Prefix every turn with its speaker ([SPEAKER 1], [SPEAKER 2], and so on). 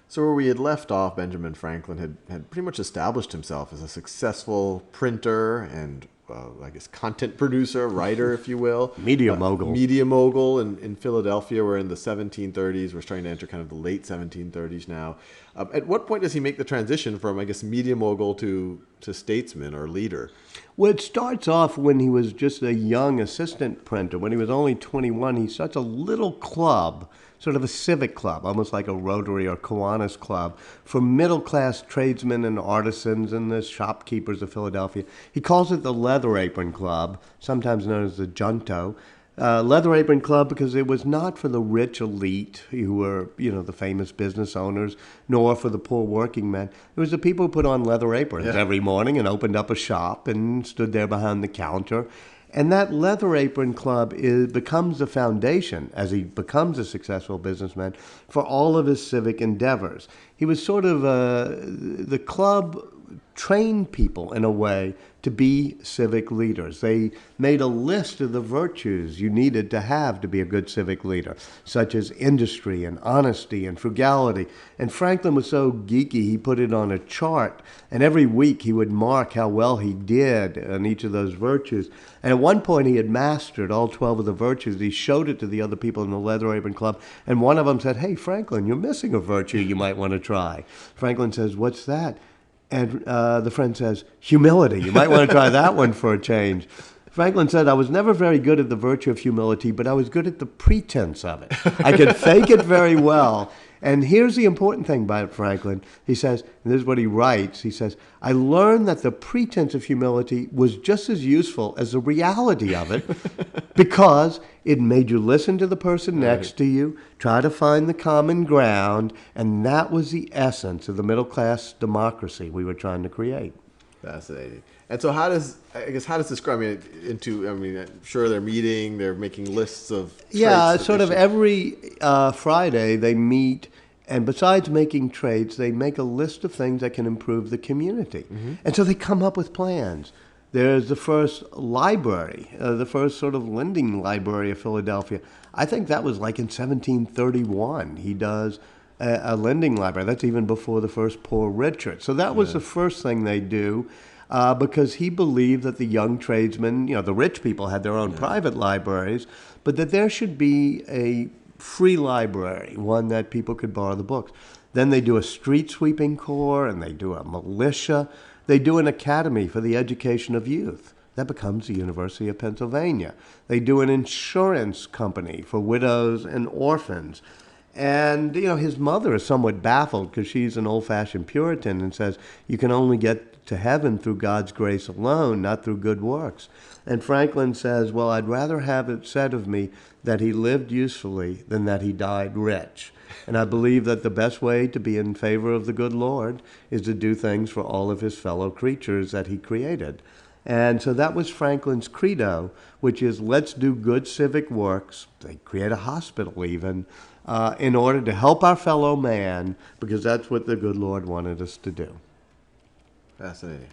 [SPEAKER 1] So where we had left off, Benjamin Franklin had pretty much established himself as a successful printer and I guess content producer, writer, if you will.
[SPEAKER 2] Media mogul.
[SPEAKER 1] Media mogul in Philadelphia. We're in the 1730s. We're starting to enter kind of the late 1730s now. At what point does he make the transition from, I guess, media mogul to statesman or leader?
[SPEAKER 2] Well, it starts off when he was just a young assistant printer. When he was only 21, he starts a little club, sort of a civic club, almost like a Rotary or Kiwanis club, for middle-class tradesmen and artisans and the shopkeepers of Philadelphia. He calls it the Leather Apron Club, sometimes known as the Junto. Leather Apron Club because it was not for the rich elite who were, the famous business owners, nor for the poor working men. It was the people who put on leather aprons every morning and opened up a shop and stood there behind the counter. And that Leather Apron Club becomes the foundation, as he becomes a successful businessman, for all of his civic endeavors. He was sort of, the club trained people in a way to be civic leaders. They made a list of the virtues you needed to have to be a good civic leader, such as industry and honesty and frugality. And Franklin was so geeky, he put it on a chart, and every week he would mark how well he did on each of those virtues. And at one point he had mastered all 12 of the virtues. He showed it to the other people in the Leather Apron Club, and one of them said, "Hey, Franklin, you're missing a virtue you might want to try." Franklin says, "What's that?" And the friend says, "Humility. You might want to try that one for a change." Franklin said, "I was never very good at the virtue of humility, but I was good at the pretense of it. I could fake it very well." And here's the important thing about Franklin. He says, and this is what he writes, he says, "I learned that the pretense of humility was just as useful as the reality of it because it made you listen to the person next to you, try to find the common ground, and that was the essence of the middle-class democracy we were trying to create."
[SPEAKER 1] Fascinating. And so how does this grow? I'm sure they're meeting, they're making lists of traits.
[SPEAKER 2] Yeah, sort of every Friday they meet, and besides making trades, they make a list of things that can improve the community. Mm-hmm. And so they come up with plans. There's the first library, the first sort of lending library of Philadelphia. I think that was like in 1731. He does a lending library. That's even before the first Poor Richard. So that was the first thing they do. Because he believed that the young tradesmen, the rich people had their own private libraries, but that there should be a free library, one that people could borrow the books. Then they do a street sweeping corps, and they do a militia. They do an academy for the education of youth. That becomes the University of Pennsylvania. They do an insurance company for widows and orphans. And, his mother is somewhat baffled because she's an old-fashioned Puritan and says, you can only get to heaven through God's grace alone, not through good works. And Franklin says, well, I'd rather have it said of me that he lived usefully than that he died rich. And I believe that the best way to be in favor of the good Lord is to do things for all of his fellow creatures that he created. And so that was Franklin's credo, which is let's do good civic works. They create a hospital even, in order to help our fellow man, because that's what the good Lord wanted us to do.
[SPEAKER 1] Fascinating.